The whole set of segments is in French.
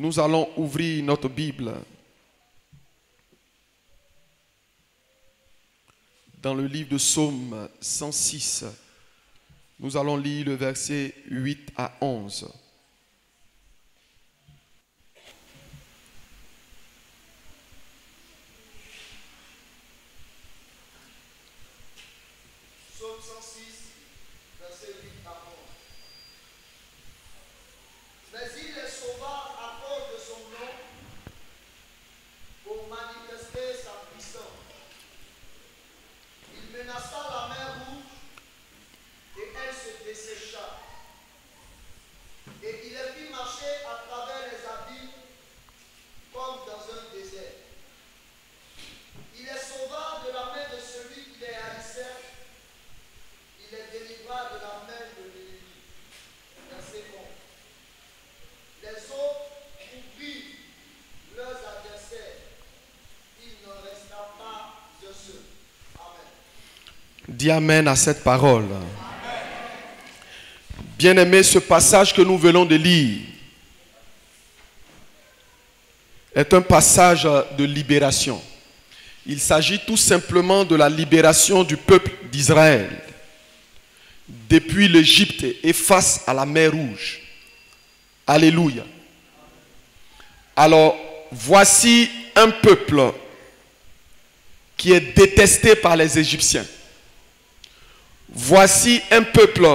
Nous allons ouvrir notre Bible dans le livre de Psaume 106. Nous allons lire le verset 8 à 11. Psaume 106, verset 8 à 11. Mais il les sauva à cause de son nom pour manifester sa puissance. Il menaça la mer rouge et elle se dessécha. Et il les fit marcher à travers les abîmes comme dans un désert. Il les sauva de la main de celui qui les haïssait. Il les délivra de la main de l'ennemi. Verset 11. Les eaux couvrirent leurs adversaires. Il ne resta pas de ceux. Amen. Dis Amen à cette parole. Bien-aimé, ce passage que nous venons de lire est un passage de libération. Il s'agit tout simplement de la libération du peuple d'Israël depuis l'Égypte et face à la mer Rouge. Alléluia. Alors, voici un peuple qui est détesté par les Égyptiens. Voici un peuple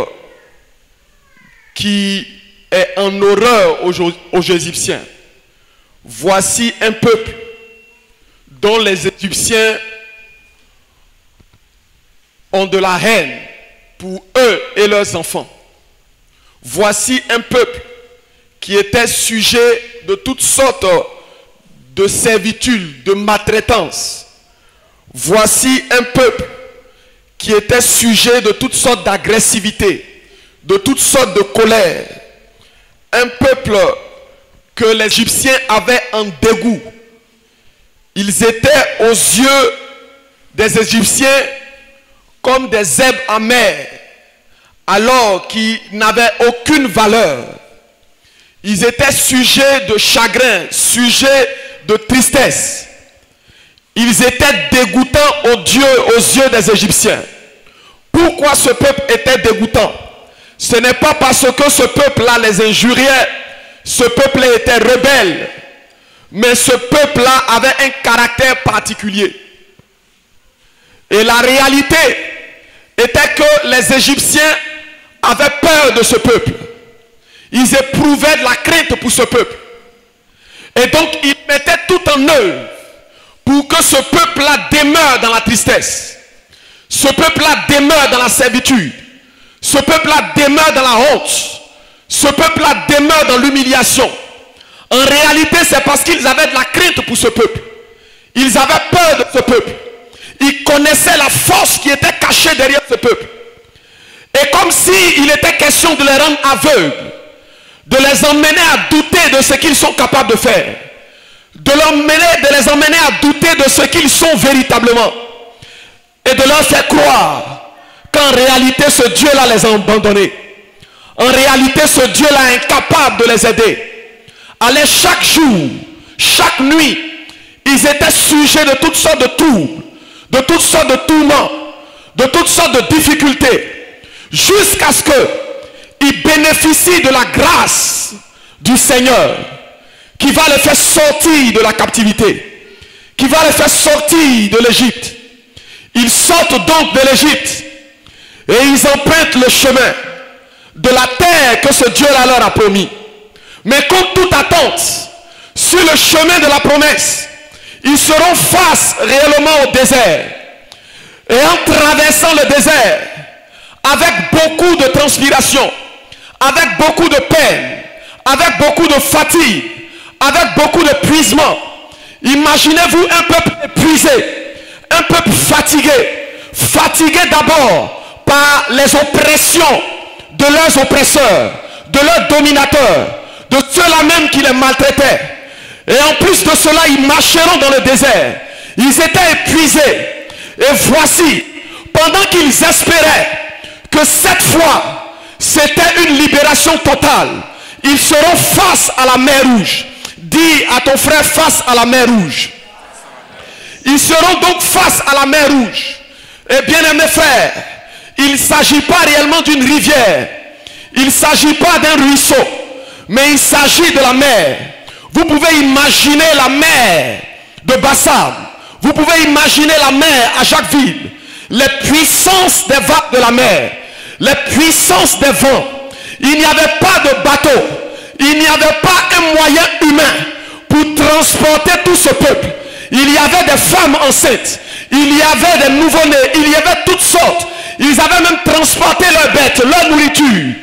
qui est en horreur aux Égyptiens. Voici un peuple dont les Égyptiens ont de la haine pour eux et leurs enfants. Voici un peuple qui était sujet de toutes sortes de servitudes, de maltraitance. Voici un peuple qui était sujet de toutes sortes d'agressivité, de toutes sortes de colère. Un peuple que les Égyptiens avaient en dégoût. Ils étaient aux yeux des Égyptiens comme des herbes amères, alors qu'ils n'avaient aucune valeur. Ils étaient sujets de chagrin, sujets de tristesse. Ils étaient dégoûtants aux yeux des Égyptiens. Pourquoi ce peuple était dégoûtant? Ce n'est pas parce que ce peuple-là les injuriait, ce peuple était rebelle, mais ce peuple-là avait un caractère particulier. Et la réalité était que les Égyptiens avaient peur de ce peuple. Ils éprouvaient de la crainte pour ce peuple. Et donc ils mettaient tout en œuvre pour que ce peuple-là demeure dans la tristesse. Ce peuple-là demeure dans la servitude. Ce peuple-là demeure dans la honte. Ce peuple-là demeure dans l'humiliation. En réalité, c'est parce qu'ils avaient de la crainte pour ce peuple. Ils avaient peur de ce peuple. Ils connaissaient la force qui était cachée derrière ce peuple. Et comme s'il était question de les rendre aveugles, de les emmener à douter de ce qu'ils sont capables de faire, de les emmener à douter de ce qu'ils sont véritablement, et de leur faire croire qu'en réalité ce Dieu-là les a abandonnés. En réalité ce Dieu-là est incapable de les aider. Allaient chaque jour, chaque nuit, ils étaient sujets de toutes sortes de troubles, de toutes sortes de tourments, de toutes sortes de difficultés, jusqu'à ce qu'ils bénéficient de la grâce du Seigneur, qui va les faire sortir de la captivité, qui va les faire sortir de l'Égypte. Ils sortent donc de l'Égypte et ils empruntent le chemin de la terre que ce Dieu-là leur a promis. Mais comme toute attente, sur le chemin de la promesse, ils seront face réellement au désert. Et en traversant le désert, avec beaucoup de transpiration, avec beaucoup de peine, avec beaucoup de fatigue, avec beaucoup d'épuisement, imaginez-vous un peuple épuisé, un peuple fatigué, fatigué d'abord par les oppressions de leurs oppresseurs, de leurs dominateurs, de ceux-là même qui les maltraitaient. Et en plus de cela, ils marcheront dans le désert. Ils étaient épuisés. Et voici, pendant qu'ils espéraient que cette fois, c'était une libération totale, ils seront face à la mer Rouge. Dis à ton frère face à la mer Rouge. Ils seront donc face à la mer Rouge. Et bien aimés frères, il ne s'agit pas réellement d'une rivière. Il ne s'agit pas d'un ruisseau. Mais il s'agit de la mer. Vous pouvez imaginer la mer de Bassam. Vous pouvez imaginer la mer à Jacquesville. Les puissances des vagues de la mer. Les puissances des vents. Il n'y avait pas de bateau. Il n'y avait pas un moyen humain pour transporter tout ce peuple. Il y avait des femmes enceintes. Il y avait des nouveau-nés. Il y avait toutes sortes. Ils avaient même transporté leurs bêtes, leur nourriture.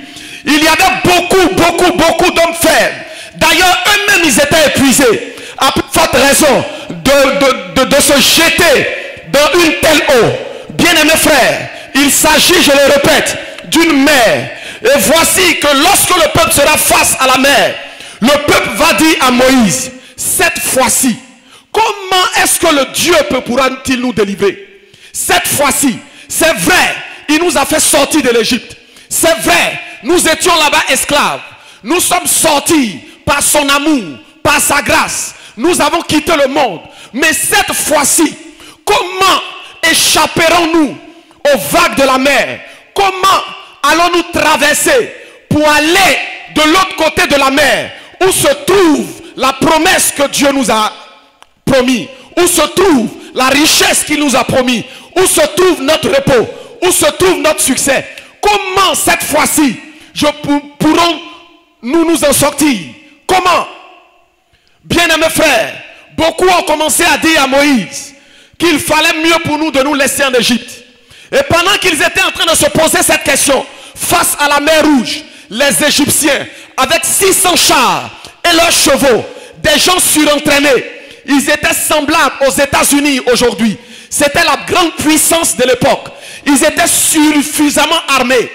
Il y avait beaucoup d'hommes faibles. D'ailleurs, eux-mêmes, ils étaient épuisés. À plus forte raison de se jeter dans une telle eau. Bien-aimés frères, il s'agit, je le répète, d'une mer. Et voici que lorsque le peuple sera face à la mer, le peuple va dire à Moïse, cette fois-ci, comment est-ce que le Dieu pourra-t-il nous délivrer? Cette fois-ci, c'est vrai, il nous a fait sortir de l'Égypte. C'est vrai, nous étions là-bas esclaves. Nous sommes sortis par son amour, par sa grâce. Nous avons quitté le monde. Mais cette fois-ci, comment échapperons-nous aux vagues de la mer? Comment allons-nous traverser pour aller de l'autre côté de la mer où se trouve la promesse que Dieu nous a promis, où se trouve la richesse qu'il nous a promis, où se trouve notre repos, où se trouve notre succès? Comment cette fois-ci pourrons-nous nous en sortir? Comment? Bien-aimés frères, beaucoup ont commencé à dire à Moïse qu'il fallait mieux pour nous de nous laisser en Égypte. Et pendant qu'ils étaient en train de se poser cette question, face à la mer Rouge, les Égyptiens, avec 600 chars et leurs chevaux, des gens surentraînés, ils étaient semblables aux États-Unis aujourd'hui. C'était la grande puissance de l'époque. Ils étaient suffisamment armés.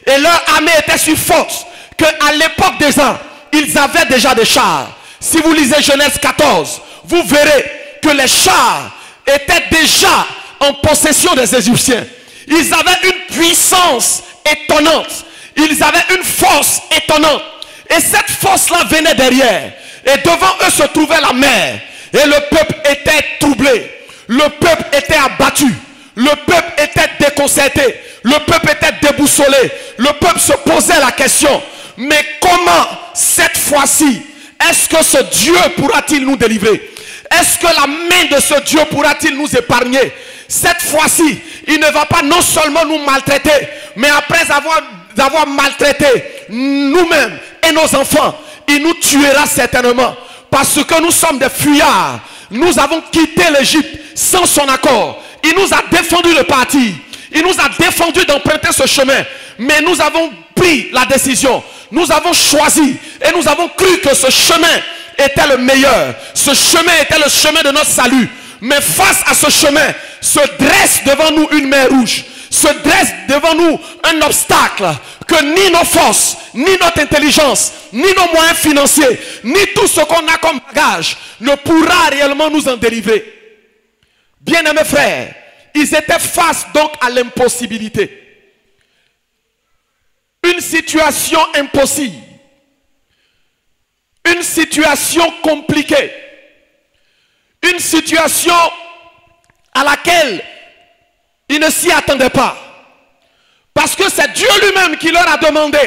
Et leur armée était si forte qu'à l'époque déjà, ils avaient déjà des chars. Si vous lisez Genèse 14, vous verrez que les chars étaient déjà en possession des Égyptiens. Ils avaient une puissance étonnante. Ils avaient une force étonnante. Et cette force-là venait derrière. Et devant eux se trouvait la mer. Et le peuple était troublé. Le peuple était abattu. Le peuple était déconcerté. Le peuple était déboussolé. Le peuple se posait la question. Mais comment cette fois-ci, est-ce que ce Dieu pourra-t-il nous délivrer? Est-ce que la main de ce Dieu pourra-t-il nous épargner? Cette fois-ci, il ne va pas non seulement nous maltraiter, mais après avoir maltraité nous-mêmes et nos enfants, il nous tuera certainement. Parce que nous sommes des fuyards. Nous avons quitté l'Égypte sans son accord. Il nous a défendu de partir. Il nous a défendu d'emprunter ce chemin. Mais nous avons pris la décision. Nous avons choisi. Et nous avons cru que ce chemin était le meilleur. Ce chemin était le chemin de notre salut. Mais face à ce chemin, se dresse devant nous une mer rouge. Se dresse devant nous un obstacle que ni nos forces, ni notre intelligence, ni nos moyens financiers, ni tout ce qu'on a comme bagage ne pourra réellement nous en délivrer. Bien-aimés frères, ils étaient face donc à l'impossibilité. Une situation impossible. Une situation compliquée. Une situation à laquelle ils ne s'y attendaient pas. Parce que c'est Dieu lui-même qui leur a demandé.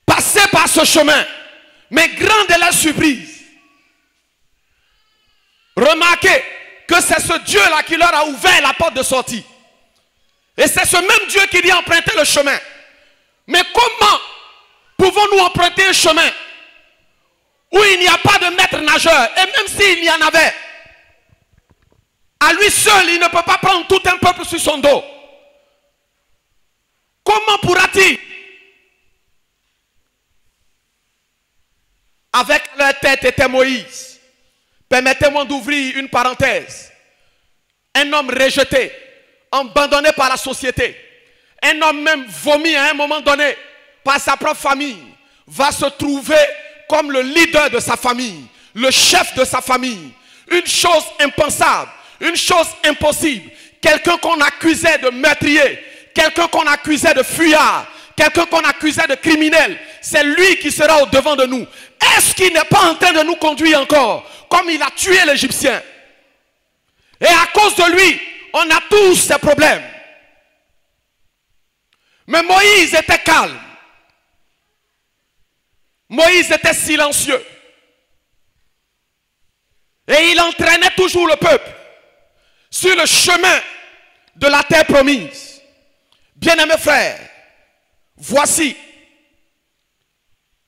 Passez par ce chemin. Mais grande est la surprise. Remarquez que c'est ce Dieu-là qui leur a ouvert la porte de sortie. Et c'est ce même Dieu qui dit emprunter le chemin. Mais comment pouvons-nous emprunter un chemin où il n'y a pas de maître nageur? Et même s'il y en avait, à lui seul, il ne peut pas prendre tout un peuple sur son dos. Comment pourra-t-il? Avec leur tête était Moïse. Permettez-moi d'ouvrir une parenthèse. Un homme rejeté, abandonné par la société. Un homme même vomi à un moment donné par sa propre famille, va se trouver comme le leader de sa famille, le chef de sa famille. Une chose impensable, une chose impossible. Quelqu'un qu'on accusait de meurtrier, quelqu'un qu'on accusait de fuyard, quelqu'un qu'on accusait de criminel, c'est lui qui sera au devant de nous. Est-ce qu'il n'est pas en train de nous conduire encore comme il a tué l'Égyptien? Et à cause de lui, on a tous ces problèmes. Mais Moïse était calme. Moïse était silencieux. Et il entraînait toujours le peuple sur le chemin de la terre promise. Bien-aimés frères, voici,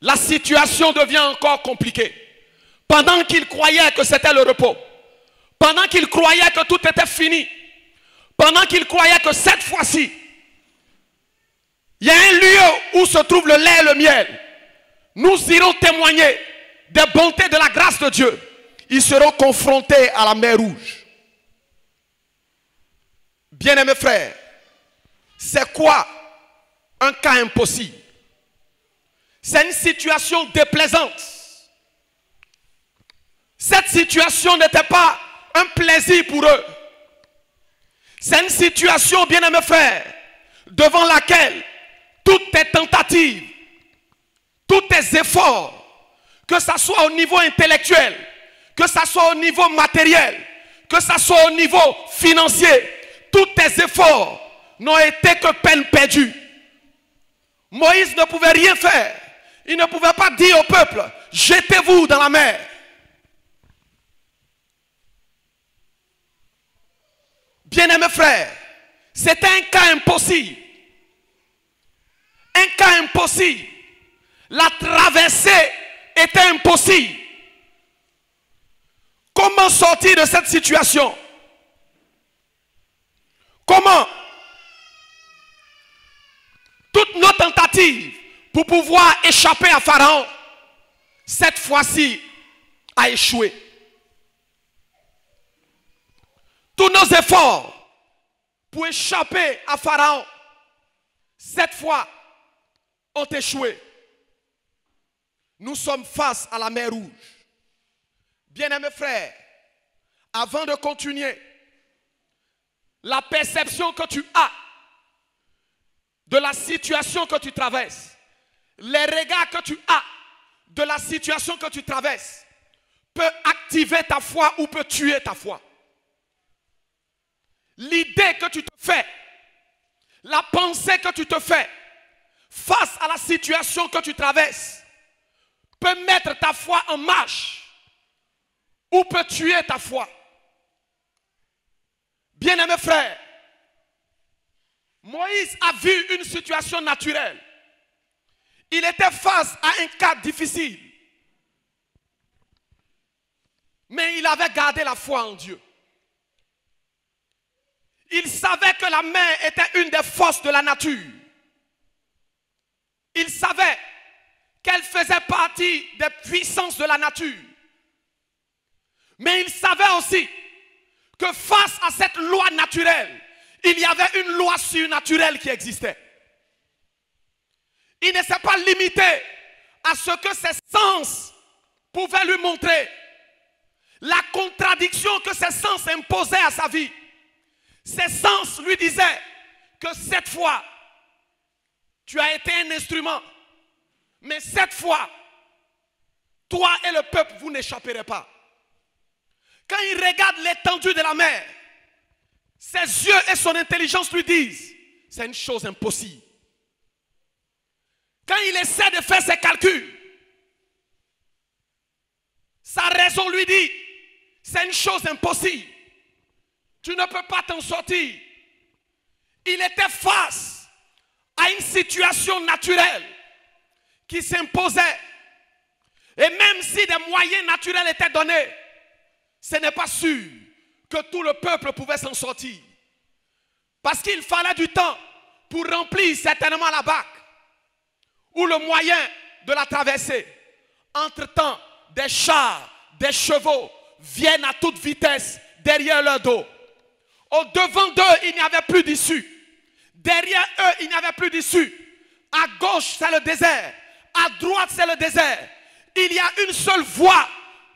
la situation devient encore compliquée. Pendant qu'il croyait que c'était le repos, pendant qu'il croyait que tout était fini, pendant qu'il croyait que cette fois-ci, il y a un lieu où se trouve le lait et le miel, nous irons témoigner des bontés de la grâce de Dieu. Ils seront confrontés à la mer Rouge. Bien-aimés frères, c'est quoi un cas impossible? C'est une situation déplaisante. Cette situation n'était pas un plaisir pour eux. C'est une situation, bien-aimés frères, devant laquelle toutes tes tentatives, tous tes efforts, que ce soit au niveau intellectuel, que ce soit au niveau matériel, que ce soit au niveau financier, tous tes efforts n'ont été que peine perdue. Moïse ne pouvait rien faire. Il ne pouvait pas dire au peuple, jetez-vous dans la mer. Bien-aimés frères, c'était un cas impossible. Un cas impossible. La traversée était impossible. Comment sortir de cette situation? Comment? Toutes nos tentatives pour pouvoir échapper à Pharaon, cette fois-ci, a échoué. Tous nos efforts pour échapper à Pharaon, cette fois, ont échoué. Nous sommes face à la mer Rouge. Bien-aimés frères, avant de continuer, la perception que tu as de la situation que tu traverses, les regards que tu as de la situation que tu traverses, peut activer ta foi ou peut tuer ta foi. L'idée que tu te fais, la pensée que tu te fais face à la situation que tu traverses peut mettre ta foi en marche ou peut tuer ta foi. Bien-aimés frères, Moïse a vu une situation naturelle. Il était face à un cas difficile. Mais il avait gardé la foi en Dieu. Il savait que la mer était une des forces de la nature. Il savait qu'elle faisait partie des puissances de la nature. Mais il savait aussi que face à cette loi naturelle, il y avait une loi surnaturelle qui existait. Il ne s'est pas limité à ce que ses sens pouvaient lui montrer. La contradiction que ses sens imposaient à sa vie. Ses sens lui disaient que cette fois, tu as été un instrument. Mais cette fois, toi et le peuple, vous n'échapperez pas. Quand il regarde l'étendue de la mer, ses yeux et son intelligence lui disent, c'est une chose impossible. Quand il essaie de faire ses calculs, sa raison lui dit, c'est une chose impossible. Tu ne peux pas t'en sortir. Il était face à une situation naturelle qui s'imposait. Et même si des moyens naturels étaient donnés, ce n'est pas sûr que tout le peuple pouvait s'en sortir. Parce qu'il fallait du temps pour remplir certainement la barque ou le moyen de la traverser. Entre-temps, des chars, des chevaux viennent à toute vitesse derrière leur dos. Au devant d'eux, il n'y avait plus d'issue. Derrière eux, il n'y avait plus d'issue. À gauche, c'est le désert. À droite, c'est le désert. Il y a une seule voie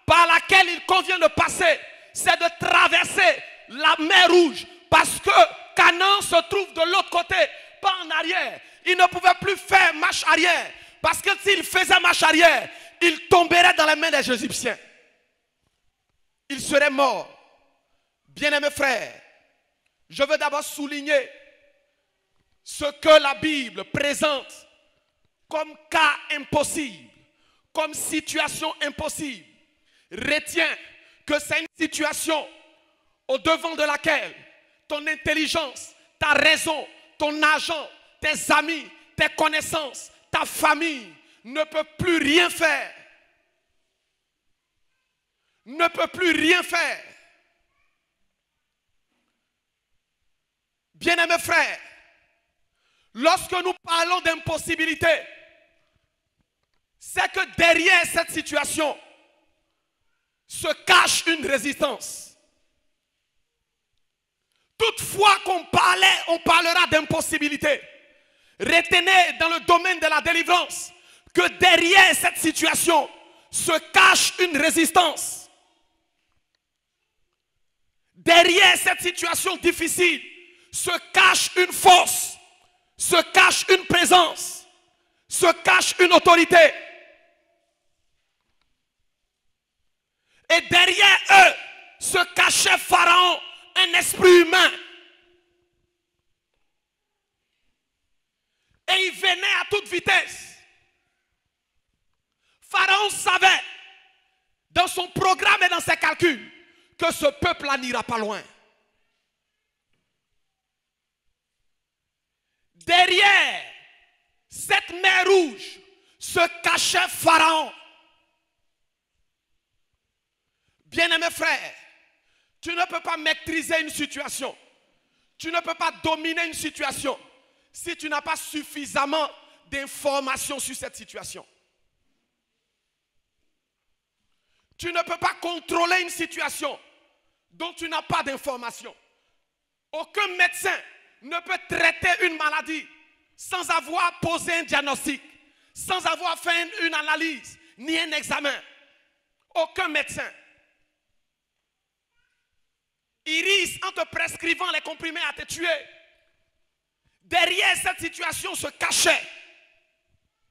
par laquelle il convient de passer. C'est de traverser la mer Rouge. Parce que Canaan se trouve de l'autre côté, pas en arrière. Il ne pouvait plus faire marche arrière. Parce que s'il faisait marche arrière, il tomberait dans les mains des Égyptiens. Il serait mort. Bien-aimés frères, je veux d'abord souligner ce que la Bible présente comme cas impossible, comme situation impossible. Retiens que c'est une situation au devant de laquelle ton intelligence, ta raison, ton argent, tes amis, tes connaissances, ta famille ne peut plus rien faire. Ne peut plus rien faire. Bien-aimés frères, lorsque nous parlons d'impossibilité, c'est que derrière cette situation se cache une résistance. Toutefois qu'on parlera d'impossibilité. Retenez dans le domaine de la délivrance que derrière cette situation se cache une résistance. Derrière cette situation difficile se cache une force, se cache une présence, se cache une autorité. Et derrière eux se cachait Pharaon, un esprit humain. Et il venait à toute vitesse. Pharaon savait, dans son programme et dans ses calculs, que ce peuple-là n'ira pas loin. Derrière cette mer rouge se cachait Pharaon. Bien-aimés frères, tu ne peux pas maîtriser une situation. Tu ne peux pas dominer une situation si tu n'as pas suffisamment d'informations sur cette situation. Tu ne peux pas contrôler une situation dont tu n'as pas d'informations. Aucun médecin ne peut traiter une maladie sans avoir posé un diagnostic, sans avoir fait une analyse, ni un examen. Aucun médecin. Il risque, en te prescrivant les comprimés, à te tuer. Derrière cette situation se cachait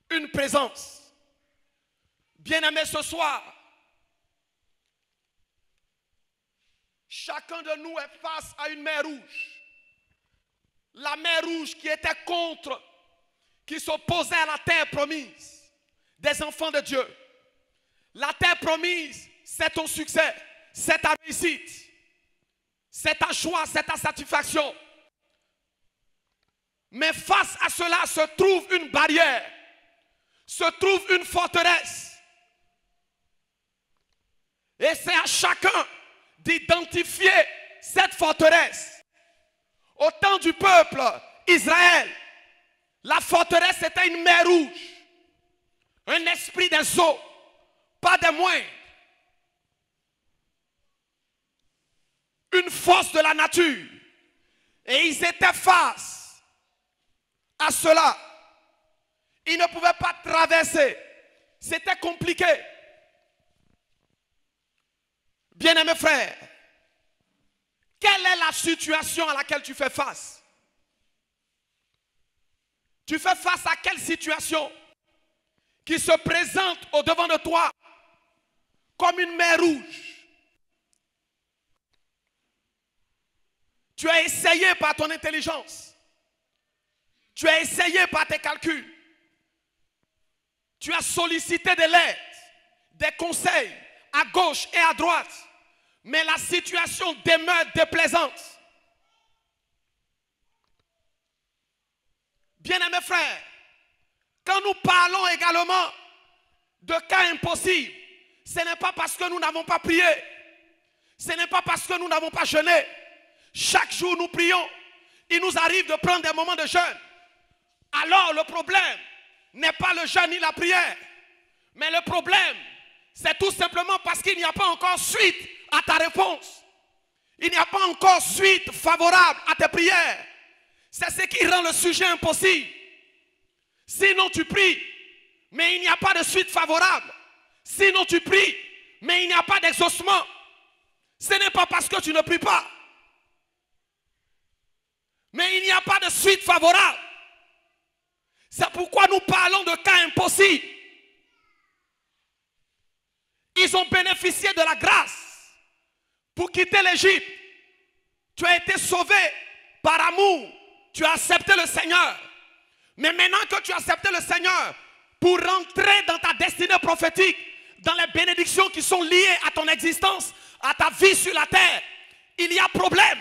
une présence. Bien-aimés, ce soir, chacun de nous est face à une mer rouge. La mer rouge qui était contre, qui s'opposait à la terre promise des enfants de Dieu. La terre promise, c'est ton succès, c'est ta réussite, c'est ta joie, c'est ta satisfaction. Mais face à cela se trouve une barrière, se trouve une forteresse. Et c'est à chacun d'identifier cette forteresse. Au temps du peuple Israël, la forteresse était une mer rouge, un esprit des eaux, pas des moindres, une force de la nature. Et ils étaient face à cela. Ils ne pouvaient pas traverser. C'était compliqué. Bien-aimés frères, quelle est la situation à laquelle tu fais face? Tu fais face à quelle situation qui se présente au devant de toi comme une mer rouge? Tu as essayé par ton intelligence. Tu as essayé par tes calculs. Tu as sollicité de l'aide, des conseils à gauche et à droite. Mais la situation demeure déplaisante. Bien-aimés frères, quand nous parlons également de cas impossibles, ce n'est pas parce que nous n'avons pas prié. Ce n'est pas parce que nous n'avons pas jeûné. Chaque jour nous prions. Il nous arrive de prendre des moments de jeûne. Alors le problème n'est pas le jeûne ni la prière. Mais le problème, c'est tout simplement parce qu'il n'y a pas encore suite à ta réponse. Il n'y a pas encore suite favorable à tes prières. C'est ce qui rend le sujet impossible. Sinon tu pries, mais il n'y a pas de suite favorable. Sinon tu pries, mais il n'y a pas d'exaucement. Ce n'est pas parce que tu ne pries pas. Mais il n'y a pas de suite favorable. C'est pourquoi nous parlons de cas impossibles. Ils ont bénéficié de la grâce pour quitter l'Égypte. Tu as été sauvé par amour. Tu as accepté le Seigneur. Mais maintenant que tu as accepté le Seigneur, pour rentrer dans ta destinée prophétique, dans les bénédictions qui sont liées à ton existence, à ta vie sur la terre, il y a problème.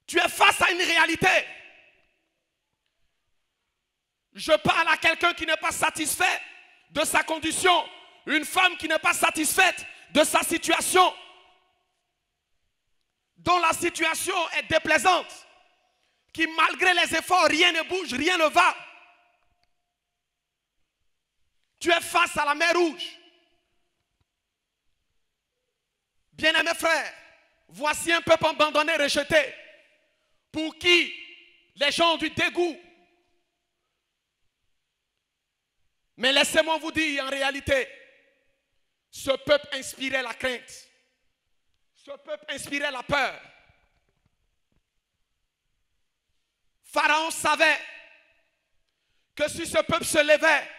Tu es face à une réalité. Je parle à quelqu'un qui n'est pas satisfait de sa condition, une femme qui n'est pas satisfaite de sa situation, dont la situation est déplaisante, qui malgré les efforts, rien ne bouge, rien ne va. Tu es face à la mer Rouge. Bien-aimés frères, voici un peuple abandonné, rejeté, pour qui les gens ont du dégoût. Mais laissez-moi vous dire, en réalité, ce peuple inspirait la crainte. Ce peuple inspirait la peur. Pharaon savait que si ce peuple se levait,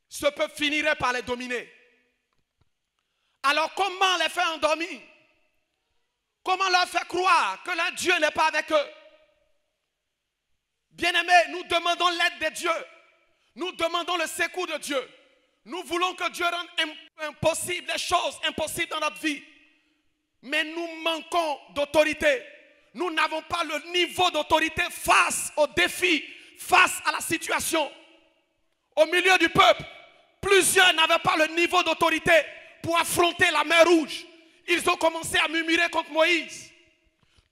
ce peuple finirait par les dominer. Alors comment les faire endormir? Comment leur faire croire que leur Dieu n'est pas avec eux? Bien-aimés, nous demandons l'aide de Dieu. Nous demandons le secours de Dieu. Nous voulons que Dieu rende impossible les choses impossibles dans notre vie. Mais nous manquons d'autorité. Nous n'avons pas le niveau d'autorité face aux défis, face à la situation. Au milieu du peuple, plusieurs n'avaient pas le niveau d'autorité pour affronter la mer Rouge. Ils ont commencé à murmurer contre Moïse.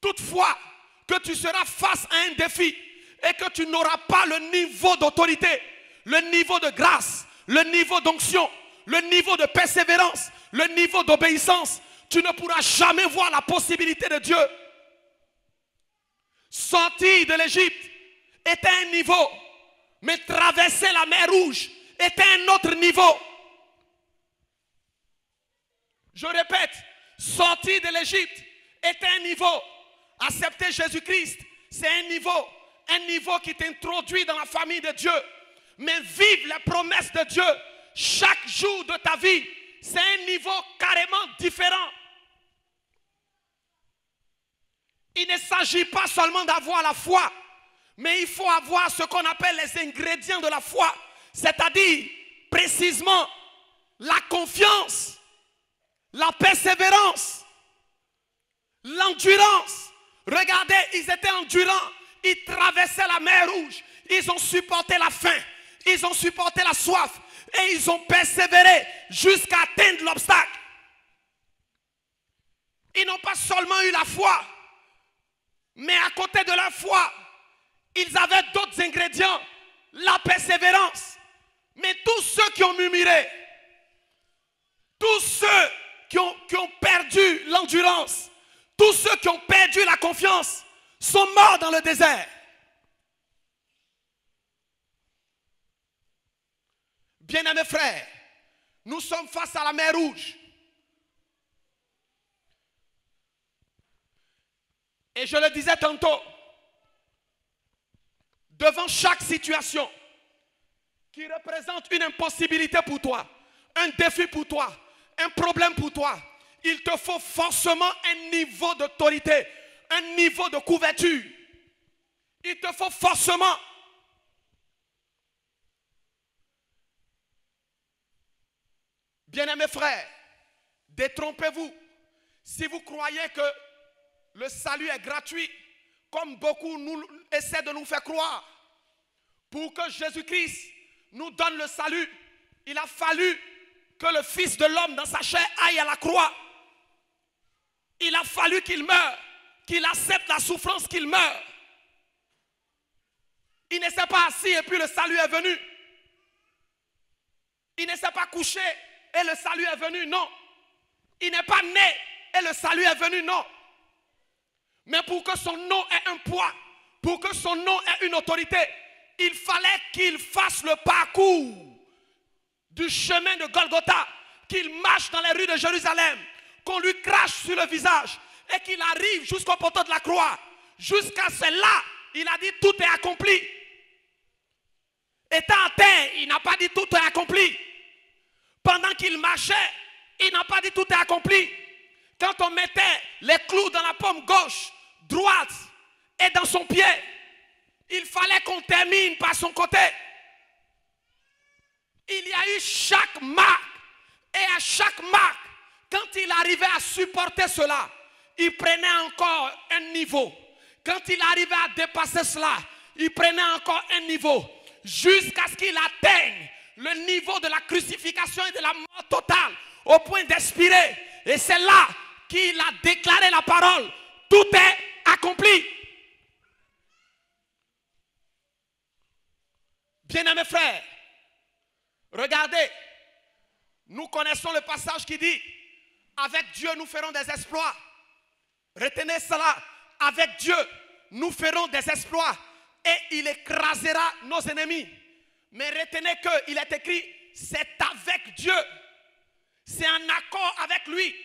Toutefois, que tu seras face à un défi et que tu n'auras pas le niveau d'autorité, le niveau de grâce, le niveau d'onction, le niveau de persévérance, le niveau d'obéissance, tu ne pourras jamais voir la possibilité de Dieu. Sortir de l'Égypte était un niveau, mais traverser la mer Rouge était un autre niveau. Je répète, sortir de l'Égypte était un niveau. Accepter Jésus-Christ, c'est un niveau qui t'introduit dans la famille de Dieu. Mais vivre les promesses de Dieu chaque jour de ta vie, c'est un niveau carrément différent. Il ne s'agit pas seulement d'avoir la foi, mais il faut avoir ce qu'on appelle les ingrédients de la foi, c'est-à-dire précisément la confiance, la persévérance, l'endurance. Regardez, ils étaient endurants, ils traversaient la mer Rouge, ils ont supporté la faim, ils ont supporté la soif et ils ont persévéré jusqu'à atteindre l'obstacle. Ils n'ont pas seulement eu la foi, mais à côté de leur foi, ils avaient d'autres ingrédients, la persévérance. Mais tous ceux qui ont murmuré, tous ceux qui ont perdu l'endurance, tous ceux qui ont perdu la confiance, sont morts dans le désert. Bien-aimés frères, nous sommes face à la mer Rouge. Et je le disais tantôt, devant chaque situation qui représente une impossibilité pour toi, un défi pour toi, un problème pour toi, il te faut forcément un niveau d'autorité, un niveau de couverture. Il te faut forcément bien-aimés frères, détrompez-vous. Si vous croyez que le salut est gratuit, comme beaucoup essaient de nous faire croire, pour que Jésus-Christ nous donne le salut, il a fallu que le Fils de l'homme dans sa chair aille à la croix. Il a fallu qu'il meure, qu'il accepte la souffrance, qu'il meure. Il ne s'est pas assis et puis le salut est venu. Il ne s'est pas couché et le salut est venu, non. Il n'est pas né et le salut est venu, non. Mais pour que son nom ait un poids, pour que son nom ait une autorité, il fallait qu'il fasse le parcours du chemin de Golgotha, qu'il marche dans les rues de Jérusalem, qu'on lui crache sur le visage, et qu'il arrive jusqu'au poteau de la croix. Jusqu'à cela, il a dit tout est accompli. Étant à terre, il n'a pas dit tout est accompli. Pendant qu'il marchait, il n'a pas dit tout est accompli. Quand on mettait les clous dans la paume gauche, droite et dans son pied, il fallait qu'on termine par son côté. Il y a eu chaque marque. Et à chaque marque, quand il arrivait à supporter cela, il prenait encore un niveau. Quand il arrivait à dépasser cela, il prenait encore un niveau. Jusqu'à ce qu'il atteigne le niveau de la crucifixion et de la mort totale, au point d'expirer. Et c'est là qu'il a déclaré la parole. Tout est accompli. Bien-aimés frères, regardez, nous connaissons le passage qui dit, avec Dieu nous ferons des exploits. Retenez cela, avec Dieu nous ferons des exploits et il écrasera nos ennemis. Mais retenez qu'il est écrit, c'est avec Dieu, c'est en accord avec lui.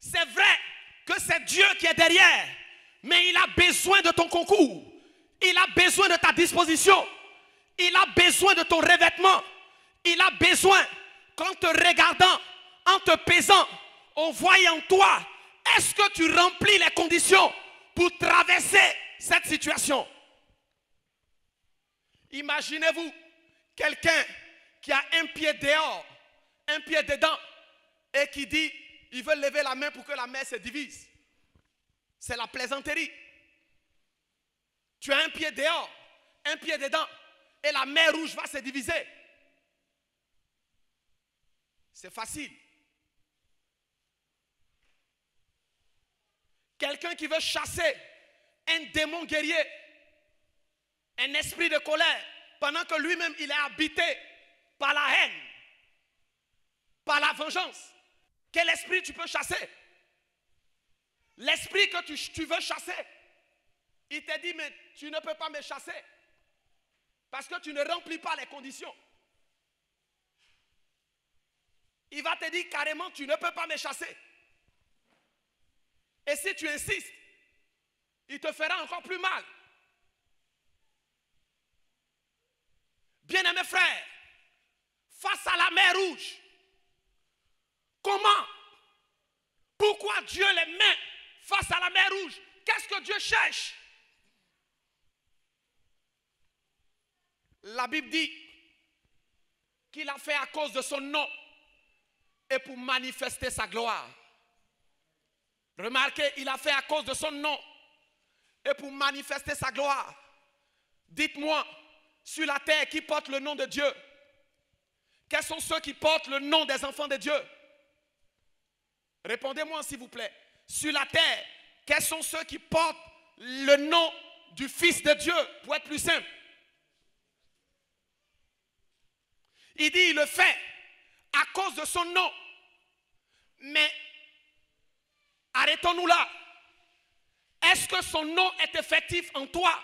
C'est vrai que c'est Dieu qui est derrière, mais il a besoin de ton concours. Il a besoin de ta disposition. Il a besoin de ton revêtement. Il a besoin qu'en te regardant, en te pesant, on voit en toi, est-ce que tu remplis les conditions pour traverser cette situation? Imaginez-vous quelqu'un qui a un pied dehors, un pied dedans, et qui dit, il veut lever la main pour que la mer se divise. C'est la plaisanterie. Tu as un pied dehors, un pied dedans, et la mer rouge va se diviser. C'est facile. Quelqu'un qui veut chasser un démon guerrier, un esprit de colère, pendant que lui-même il est habité par la haine, par la vengeance. Quel esprit tu peux chasser? L'esprit que tu veux chasser. Il te dit, mais tu ne peux pas me chasser parce que tu ne remplis pas les conditions. Il va te dire carrément, tu ne peux pas me chasser. Et si tu insistes, il te fera encore plus mal. Bien-aimés frères, face à la mer rouge, comment? Pourquoi Dieu les met face à la mer rouge? Qu'est-ce que Dieu cherche? La Bible dit qu'il a fait à cause de son nom et pour manifester sa gloire. Remarquez, il a fait à cause de son nom et pour manifester sa gloire. Dites-moi, sur la terre, qui porte le nom de Dieu? Quels sont ceux qui portent le nom des enfants de Dieu? Répondez-moi s'il vous plaît. Sur la terre, quels sont ceux qui portent le nom du Fils de Dieu, pour être plus simple? Il dit, il le fait à cause de son nom. Mais arrêtons-nous là. Est-ce que son nom est effectif en toi?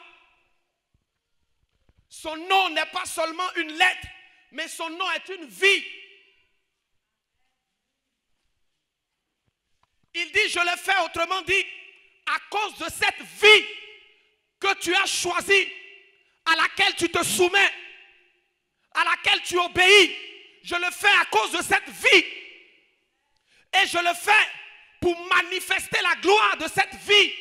Son nom n'est pas seulement une lettre, mais son nom est une vie. Il dit, je le fais, autrement dit, à cause de cette vie que tu as choisie, à laquelle tu te soumets, à laquelle tu obéis. Je le fais à cause de cette vie. Et je le fais pour manifester la gloire de cette vie.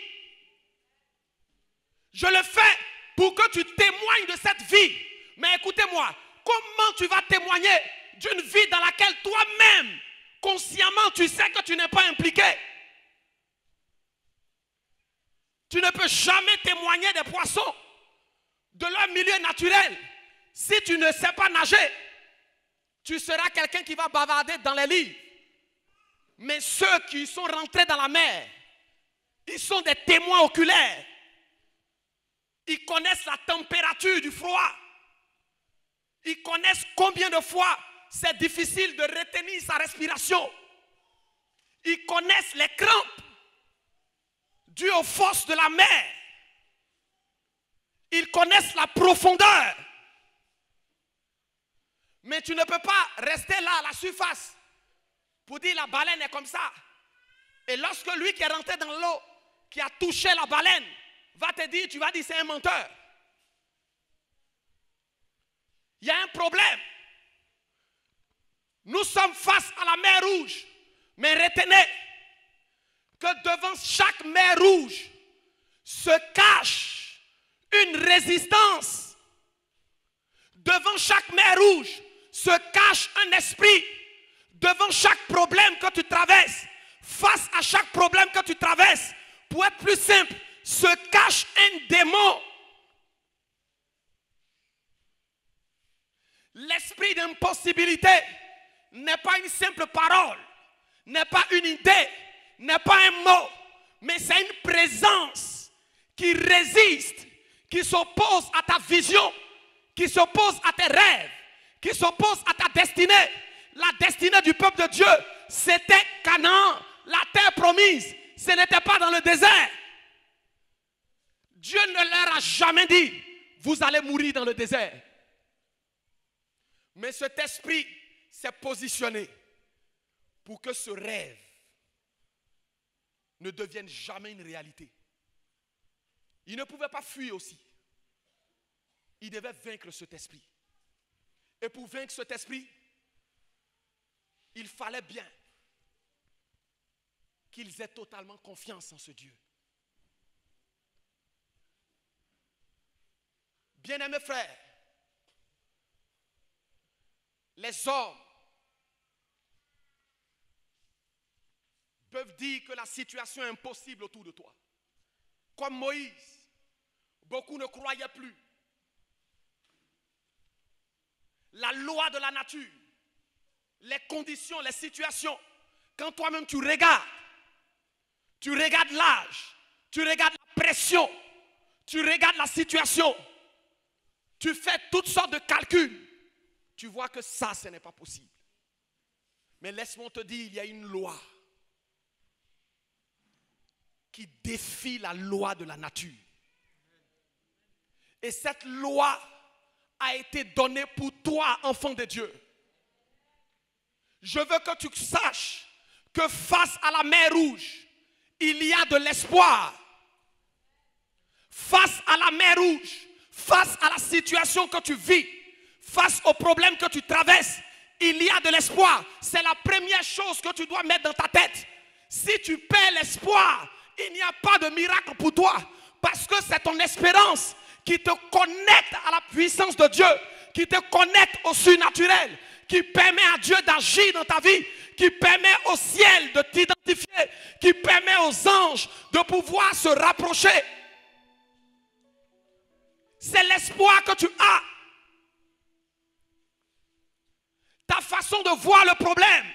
Je le fais pour que tu témoignes de cette vie. Mais écoutez-moi, comment tu vas témoigner d'une vie dans laquelle toi-même, consciemment, tu sais que tu n'es pas impliqué? Tu ne peux jamais témoigner des poissons de leur milieu naturel. Si tu ne sais pas nager, tu seras quelqu'un qui va bavarder dans les livres. Mais ceux qui sont rentrés dans la mer, ils sont des témoins oculaires. Ils connaissent la température du froid. Ils connaissent combien de fois c'est difficile de retenir sa respiration. Ils connaissent les crampes dues aux forces de la mer. Ils connaissent la profondeur. Mais tu ne peux pas rester là à la surface pour dire la baleine est comme ça, Et lorsque lui qui est rentré dans l'eau, qui a touché la baleine, va te dire, tu vas dire c'est un menteur. Il y a un problème. Nous sommes face à la mer Rouge. Mais retenez que devant chaque mer rouge se cache une résistance. Devant chaque mer rouge se cache un esprit. Devant chaque problème que tu traverses, face à chaque problème que tu traverses, pour être plus simple, se cache un démon. L'esprit d'impossibilité n'est pas une simple parole, n'est pas une idée, n'est pas un mot, mais c'est une présence qui résiste, qui s'oppose à ta vision, qui s'oppose à tes rêves, qui s'oppose à ta destinée. La destinée du peuple de Dieu, c'était Canaan, la terre promise. Ce n'était pas dans le désert. Dieu ne leur a jamais dit, vous allez mourir dans le désert. Mais cet esprit s'est positionné pour que ce rêve ne devienne jamais une réalité. Il ne pouvait pas fuir aussi. Il devait vaincre cet esprit. Et pour vaincre cet esprit, il fallait bien qu'ils aient totalement confiance en ce Dieu. Bien-aimés frères, les hommes peuvent dire que la situation est impossible autour de toi. Comme Moïse, beaucoup ne croyaient plus. La loi de la nature, les conditions, les situations, quand toi-même tu regardes l'âge, tu regardes la pression, tu regardes la situation, tu fais toutes sortes de calculs, tu vois que ça, ce n'est pas possible. Mais laisse-moi te dire, il y a une loi qui défie la loi de la nature. Et cette loi a été donnée pour toi, enfant de Dieu. Je veux que tu saches que face à la mer Rouge, il y a de l'espoir. Face à la mer Rouge, face à la situation que tu vis, face aux problèmes que tu traverses, il y a de l'espoir. C'est la première chose que tu dois mettre dans ta tête. Si tu perds l'espoir, il n'y a pas de miracle pour toi. Parce que c'est ton espérance qui te connecte à la puissance de Dieu, qui te connecte au surnaturel, qui permet à Dieu d'agir dans ta vie, qui permet au ciel de t'identifier, qui permet aux anges de pouvoir se rapprocher. C'est l'espoir que tu as. Ta façon de voir le problème,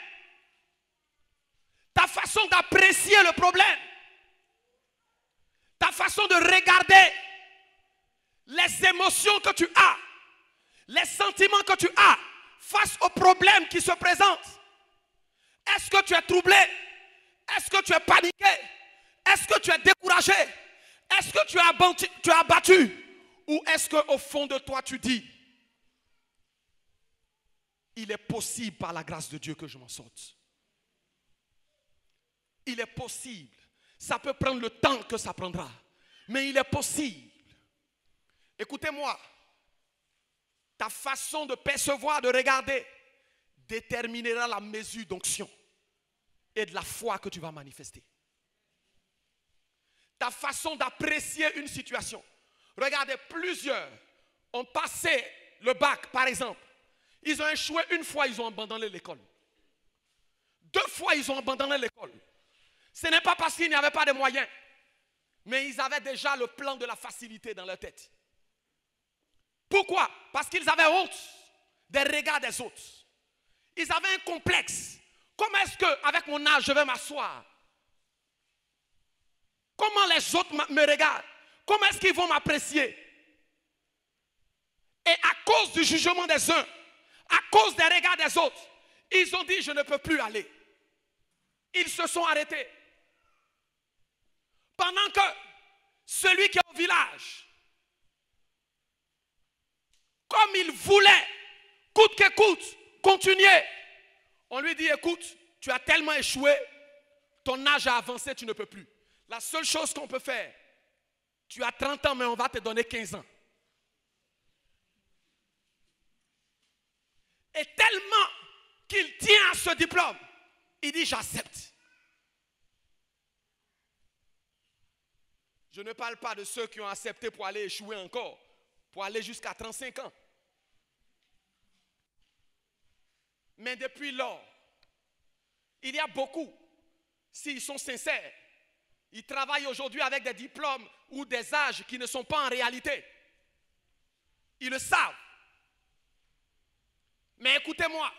ta façon d'apprécier le problème, ta façon de regarder les émotions que tu as, les sentiments que tu as face aux problèmes qui se présentent. Est-ce que tu es troublé? Est-ce que tu es paniqué? Est-ce que tu es découragé? Est-ce que tu es abattu? Ou est-ce qu'au fond de toi tu dis, il est possible par la grâce de Dieu que je m'en sorte. Il est possible. Ça peut prendre le temps que ça prendra. Mais il est possible. Écoutez-moi. Ta façon de percevoir, de regarder, déterminera la mesure d'onction et de la foi que tu vas manifester. Ta façon d'apprécier une situation. Regardez, plusieurs ont passé le bac, par exemple. Ils ont échoué une fois, ils ont abandonné l'école. 2 fois, ils ont abandonné l'école. Ce n'est pas parce qu'ils n'y avaient pas de moyens, mais ils avaient déjà le plan de la facilité dans leur tête. Pourquoi? Parce qu'ils avaient honte des regards des autres. Ils avaient un complexe. Comment est-ce qu'avec mon âge, je vais m'asseoir? Comment les autres me regardent? Comment est-ce qu'ils vont m'apprécier? Et à cause du jugement des uns, à cause des regards des autres, ils ont dit, je ne peux plus aller. Ils se sont arrêtés. Pendant que celui qui est au village, comme il voulait, coûte que coûte, continuer, on lui dit, écoute, tu as tellement échoué, ton âge a avancé, tu ne peux plus. La seule chose qu'on peut faire, tu as 30 ans, mais on va te donner 15 ans. Et tellement qu'il tient à ce diplôme, il dit j'accepte. Je ne parle pas de ceux qui ont accepté pour aller échouer encore, pour aller jusqu'à 35 ans. Mais depuis lors, il y a beaucoup, s'ils sont sincères, ils travaillent aujourd'hui avec des diplômes ou des âges qui ne sont pas en réalité. Ils le savent. Mais écoutez-moi,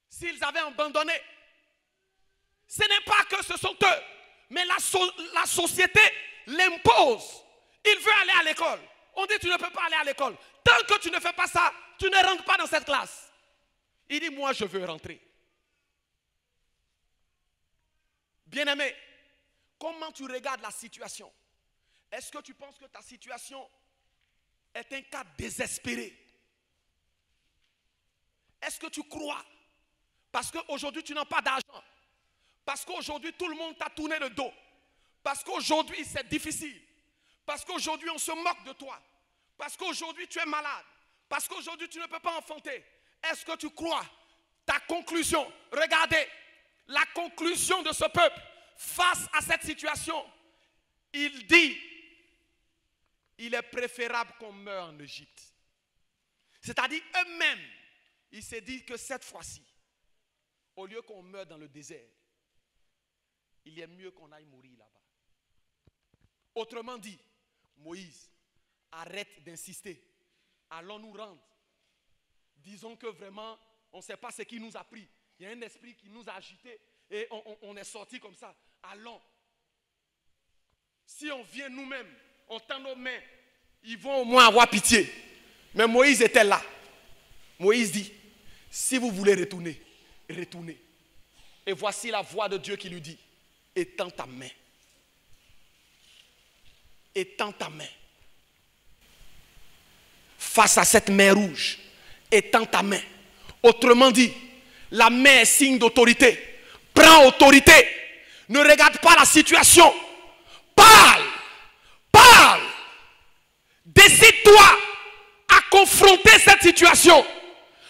s'ils avaient abandonné, ce n'est pas que ce sont eux, mais la société l'impose. Il veut aller à l'école. On dit tu ne peux pas aller à l'école. Tant que tu ne fais pas ça, tu ne rentres pas dans cette classe. Il dit moi je veux rentrer. Bien-aimé, comment tu regardes la situation? Est-ce que tu penses que ta situation est un cas désespéré? Est-ce que tu crois? Parce qu'aujourd'hui tu n'as pas d'argent. Parce qu'aujourd'hui tout le monde t'a tourné le dos. Parce qu'aujourd'hui c'est difficile. Parce qu'aujourd'hui on se moque de toi. Parce qu'aujourd'hui tu es malade. Parce qu'aujourd'hui tu ne peux pas enfanter. Est-ce que tu crois? Ta conclusion, regardez, la conclusion de ce peuple face à cette situation, il dit, il est préférable qu'on meure en Égypte. C'est-à-dire eux-mêmes, ils se disent que cette fois-ci, au lieu qu'on meure dans le désert, il est mieux qu'on aille mourir là-bas. Autrement dit, Moïse, arrête d'insister. Allons nous rendre. Disons que vraiment, on ne sait pas ce qui nous a pris. Il y a un esprit qui nous a agités et on est sorti comme ça. Allons. Si on vient nous-mêmes, on tend nos mains, ils vont au moins avoir pitié. Mais Moïse était là. Moïse dit, si vous voulez retourner, retournez. Et voici la voix de Dieu qui lui dit, étends ta main. Étends ta main. Face à cette mer rouge, étends ta main. Autrement dit, la main est signe d'autorité. Prends autorité. Ne regarde pas la situation. Parle. Parle. Décide-toi à confronter cette situation.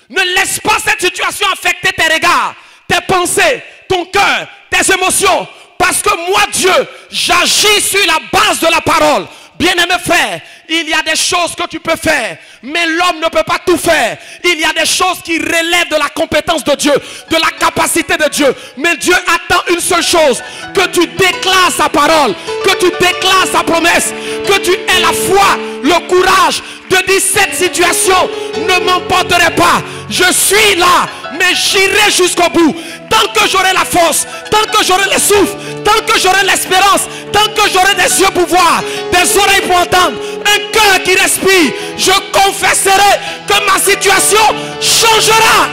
Ne laisse pas cette situation affecter tes regards, tes pensées, ton cœur, tes émotions. Parce que moi, Dieu, j'agis sur la base de la parole. Bien-aimé frère, il y a des choses que tu peux faire, mais l'homme ne peut pas tout faire. Il y a des choses qui relèvent de la compétence de Dieu, de la capacité de Dieu. Mais Dieu attend une seule chose, que tu déclares sa parole, que tu déclares sa promesse, que tu aies la foi, le courage de dire cette situation ne m'emporterait pas. Je suis là, mais j'irai jusqu'au bout. Tant que j'aurai la force, tant que j'aurai le souffle, tant que j'aurai l'espérance, tant que j'aurai des yeux pour voir, des oreilles pour entendre, un cœur qui respire, je confesserai que ma situation changera.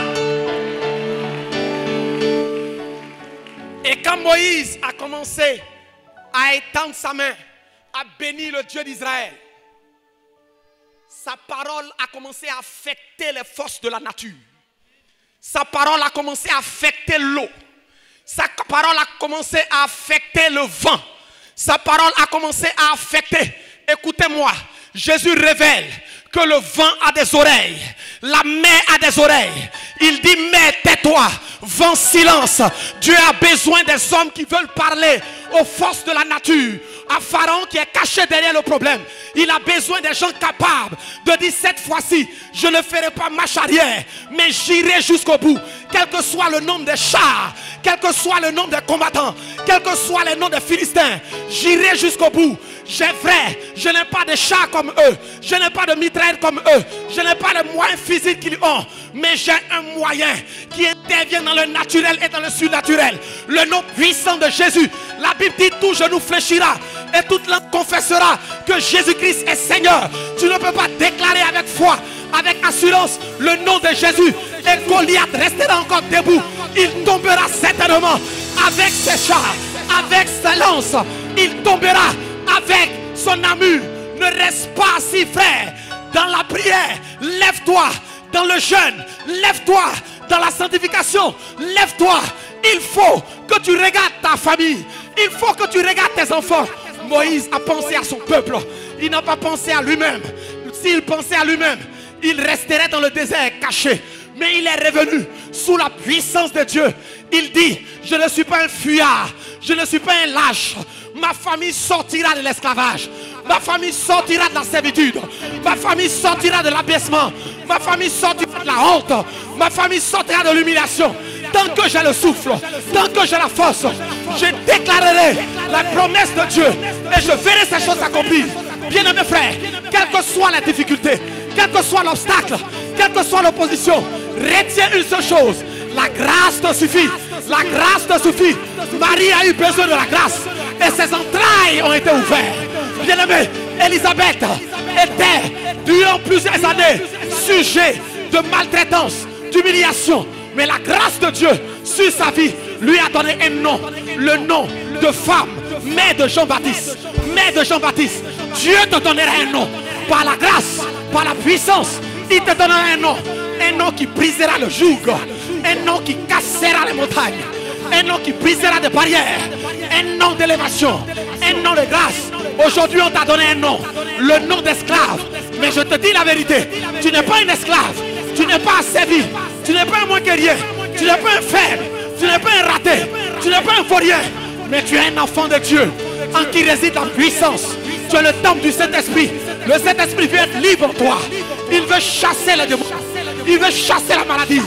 Et quand Moïse a commencé à étendre sa main, à bénir le Dieu d'Israël, sa parole a commencé à affecter les forces de la nature. Sa parole a commencé à affecter l'eau. Sa parole a commencé à affecter le vent. Sa parole a commencé à affecter. Écoutez-moi, Jésus révèle que le vent a des oreilles. La mer a des oreilles. Il dit, mais tais-toi, vent, silence. Dieu a besoin des hommes qui veulent parler aux forces de la nature. À Pharaon qui est caché derrière le problème. Il a besoin des gens capables de dire cette fois-ci, je ne ferai pas marche arrière, mais j'irai jusqu'au bout. Quel que soit le nombre de chars, quel que soit le nombre de combattants, quel que soit le nom des Philistins, j'irai jusqu'au bout. J'ai vrai, je n'ai pas de chars comme eux, je n'ai pas de mitraillettes comme eux, je n'ai pas de moyens physiques qu'ils ont, mais j'ai un moyen qui intervient dans le naturel et dans le surnaturel. Le nom puissant de Jésus. La Bible dit tout genou fléchira et toute langue confessera que Jésus-Christ est Seigneur. Tu ne peux pas déclarer avec foi, avec assurance le nom de Jésus. Et Goliath restera encore debout. Il tombera certainement avec ses chars, avec ses lances. Il tombera avec son armure. Ne reste pas assis, frère. Dans la prière, lève-toi. Dans le jeûne, lève-toi. Dans la sanctification, lève-toi. Il faut que tu regardes ta famille. Il faut que tu regardes tes enfants. Moïse a pensé à son peuple. Il n'a pas pensé à lui-même. S'il pensait à lui-même, il resterait dans le désert caché. Mais il est revenu sous la puissance de Dieu. Il dit, je ne suis pas un fuyard. Je ne suis pas un lâche. Ma famille sortira de l'esclavage. Ma famille sortira de la servitude. Ma famille sortira de l'abaissement. Ma famille sortira de la honte. Ma famille sortira de l'humiliation. Tant que j'ai le souffle, tant que j'ai la force, je déclarerai la promesse de Dieu. Et je verrai ces choses accomplies. Bien-aimés frères, quelle que soit la difficulté, quel que soit l'obstacle, quelle que soit l'opposition, retiens une seule chose. La grâce te suffit. La grâce te suffit. Marie a eu besoin de la grâce. Et ses entrailles ont été ouvertes. Bien-aimé, Élisabeth était durant plusieurs années sujet de maltraitance, d'humiliation. Mais la grâce de Dieu sur sa vie lui a donné un nom. Le nom de femme, mère de Jean-Baptiste. Mère de Jean-Baptiste. Dieu te donnera un nom. Par la grâce, par la puissance, il te donnera un nom. Un nom qui brisera le joug. Un nom qui cassera les montagnes. Un nom qui brisera des barrières. Un nom d'élévation. Un nom de grâce. Aujourd'hui on t'a donné un nom. Le nom d'esclave. Mais je te dis la vérité. Tu n'es pas un esclave. Tu n'es pas asservi. Tu n'es pas un moins que rien. Tu n'es pas un faible. Tu n'es pas un raté. Tu n'es pas un vaurien. Mais tu es un enfant de Dieu. En qui réside la puissance. Tu es le temple du Saint-Esprit. Le Saint-Esprit veut être libre en toi. Il veut chasser les démons. Il veut chasser la maladie.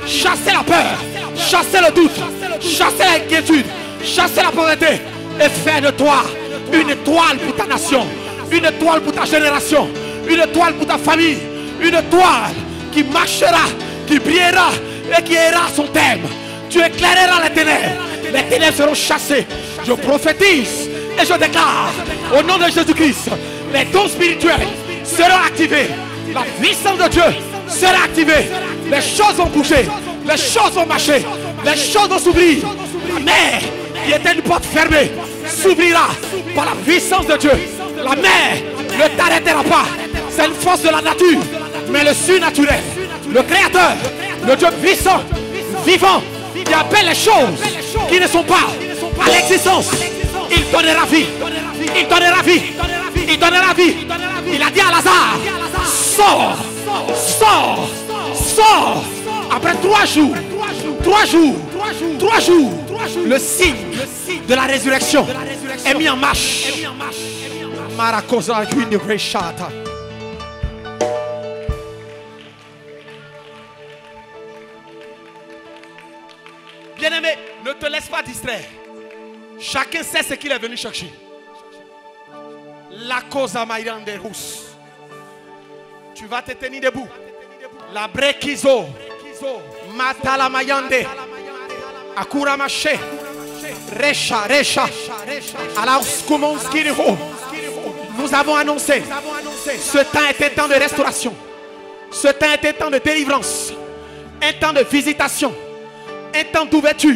Chasser la peur. Chasser le doute. Chasser l'inquiétude. Chasser la pauvreté. Et faire de toi une étoile pour ta nation. Une étoile pour ta génération. Une étoile pour ta famille. Une étoile qui marchera, qui brillera et qui ira son thème. Tu éclaireras les ténèbres. Les ténèbres seront chassées. Je prophétise et je déclare au nom de Jésus-Christ, les dons spirituels seront activés. La puissance de Dieu sera activée. Les choses vont bouger. Les choses vont marcher. Les choses vont s'ouvrir. La mer qui était une porte fermée s'ouvrira par la puissance de Dieu. La mer ne t'arrêtera pas. C'est une force de la nature. Mais le surnaturel, le Créateur, le Dieu puissant, vivant, qui appelle les choses qui ne sont pas à l'existence, il donnera vie. Il donnera vie. Il donnera vie. Il a dit à Lazare, sors, sors, sors. Après 3 jours, 3 jours, 3 jours, le signe de la résurrection est mis en marche. Maracosa, une rechata. Bien-aimé, ne te laisse pas distraire. Chacun sait ce qu'il est venu chercher. La cosa mayrande rousse. Tu vas te tenir debout. La brekizo. Matala mayande. Akura maché. Recha, recha. Ala uskumonskiriho. Nous avons annoncé. Ce temps est un temps de restauration. Ce temps est un temps de délivrance. Un temps de visitation. Un temps d'ouverture.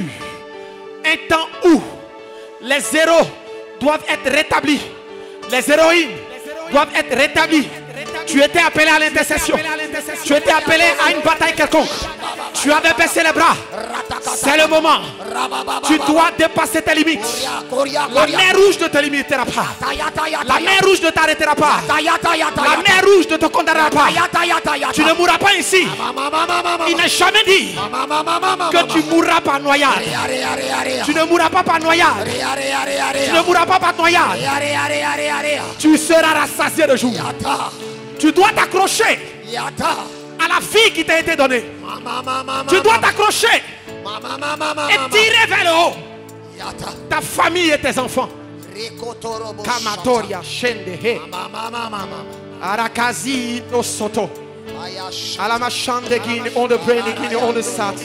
Un temps où les héros doivent être rétablis. Les héroïnes doivent être rétablies. Tu étais appelé à l'intercession. Tu étais appelé à une bataille quelconque. Tu avais baissé les bras. C'est le moment. Tu dois dépasser tes limites. La mer rouge ne te limitera pas. La mer rouge ne t'arrêtera pas. La mer rouge ne te condamnera pas. Tu ne mourras pas ici. Il n'a jamais dit que tu mourras par noyade. Tu ne mourras pas par noyade. Tu ne mourras pas par noyade. Tu seras rassasié de jour. Tu dois t'accrocher à la vie qui t'a été donnée. Tu dois t'accrocher et tirer vers le haut ta famille et tes enfants. Kamatoria Shendehe Arakazi no Soto Alamashande Gini on the brain Gini on the sat.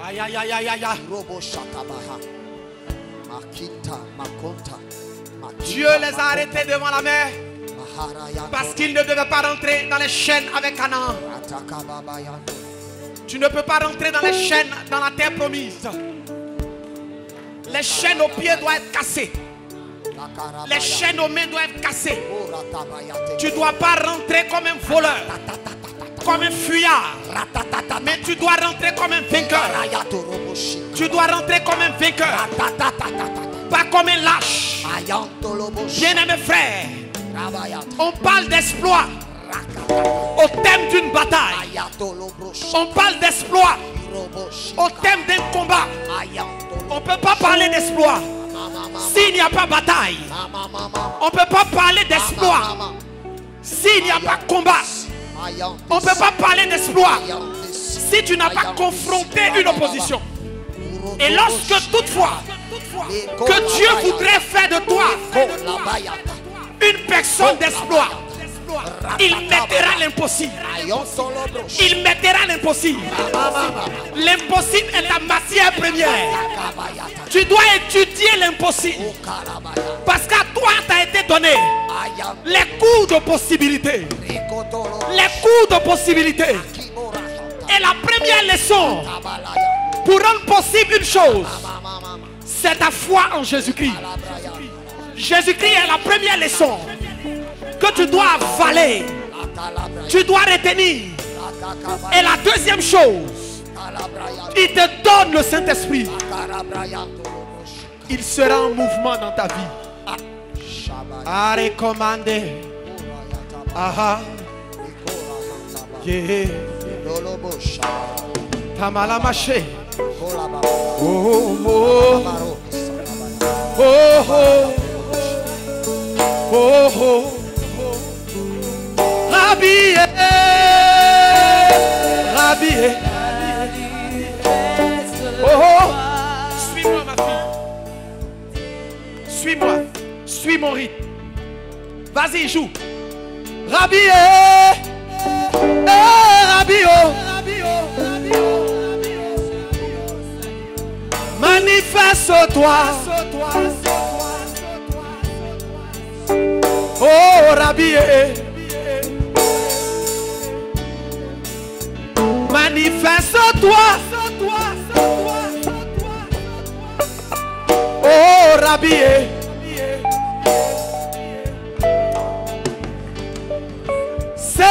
Aïe aïe aïe aïe aïe. Dieu les a arrêtés devant la mer parce qu'ils ne devaient pas rentrer dans les chaînes avec Canaan. Tu ne peux pas rentrer dans les chaînes dans la terre promise. Les chaînes aux pieds doivent être cassées. Les chaînes aux mains doivent être cassées. Tu ne dois pas rentrer comme un voleur, comme un fuyard, mais tu dois rentrer comme un vainqueur. Tu dois rentrer comme un vainqueur, pas comme un lâche. Bien-aimés frères, on parle d'exploit au thème d'une bataille. On parle d'exploit au thème d'un combat. On ne peut pas parler d'exploit s'il n'y a pas bataille. On ne peut pas parler d'exploit s'il n'y a pas combat. On ne peut pas parler d'exploit si tu n'as pas confronté une opposition. Et lorsque toutefois que Dieu voudrait faire de toi une personne d'exploit, il mettra l'impossible. Il mettra l'impossible. L'impossible est ta matière première. Tu dois étudier l'impossible. Parce qu'à toi t'a été donné les cours de possibilité. Les cours de possibilité. Et la première leçon pour rendre possible une chose, c'est ta foi en Jésus-Christ. Jésus-Christ est la première leçon que tu dois avaler, tu dois retenir. Et la deuxième chose, il te donne le Saint-Esprit. Il sera en mouvement dans ta vie. À recommander. Aha. Yeah. Tamalamaché. Oh oh. Oh oh. Oh oh. Rabbi, Rabbi. Oh oh. Suis-moi ma fille. Suis-moi. Suis mon rythme. Vas-y, joue. Rabbi, Rabbi, manifeste-toi. Oh Rabbi, manifeste-toi. Oh Rabbi, c'est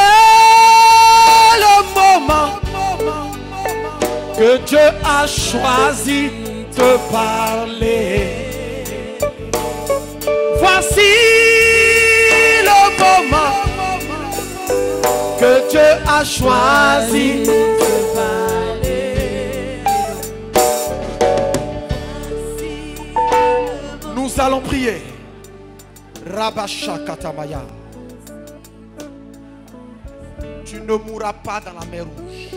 le moment que Dieu a choisi de parler. Voici le moment que Dieu a choisi de parler. Nous allons prier. Rabasha Katamaya. Tu ne mourras pas dans la mer Rouge.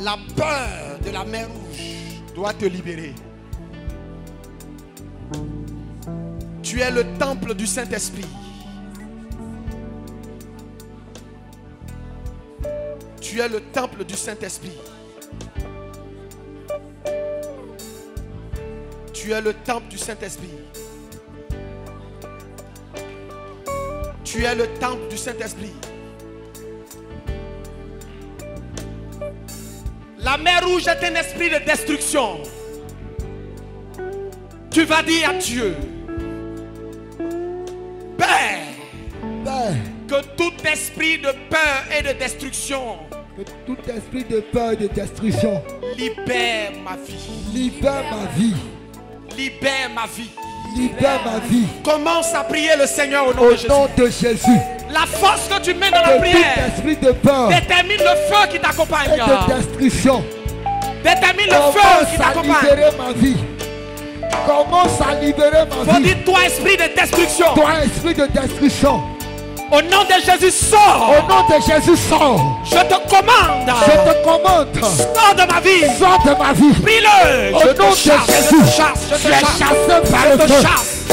La peur de la mer Rouge doit te libérer. Tu es le temple du Saint-Esprit. Tu es le temple du Saint-Esprit. Tu es le temple du Saint-Esprit. Tu es le temple du Saint-Esprit. La mer Rouge est un esprit de destruction. Tu vas dire à Dieu, Père, que tout esprit de peur et de destruction, que tout esprit de peur et de destruction libère ma vie. Libère ma vie. Libère ma vie. Libère ma vie. Commence à prier le Seigneur au nom de Jésus. Au nom de Jésus. La force que tu mets dans la prière tout esprit de peur détermine le feu qui t'accompagne. Et de destruction. Détermine le feu qui t'accompagne. Commence à libérer ma vie. Commence à libérer ma vie. Faut dire toi esprit de destruction. Toi esprit de destruction. Au nom de Jésus, sors. Au nom de Jésus, sors. Je te commande. Je te commande. Sors de ma vie. Sors de ma vie. Prie-le. Au nom de Jésus. Je te chasse. Je te chasse.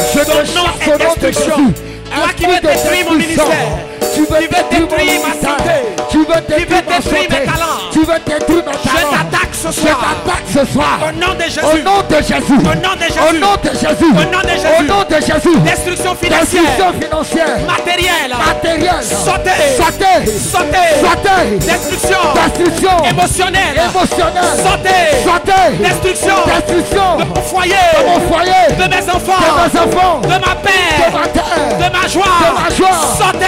Je te chasse. Ton nom est destruction. Toi qui veux détruire mon ministère. Tu veux qui veut détruire détruire mon ma ministère. santé, Tu veux qui veut détruire ma détruire mes santé. talents. Tu veux détruire mes Je talents. t'attaque ce Je soir. t'attaque ce soir. Au nom de Jésus. Au nom de Jésus. Au nom de Jésus. Au nom de Jésus. Au nom de Jésus. Au nom de Jésus. Destruction financière. Destruction financière. Matérielle. Matériel. Sauter. Sauter. Sauter. Sauter. Destruction. Destruction. Émotionnelle. Émotionnelle. Sauter. Sauter. Destruction. Destruction. De mon foyer. De mon foyer. De mes enfants. De mes enfants. De ma paix. De ma terre. De ma joie. De ma joie. Sauter.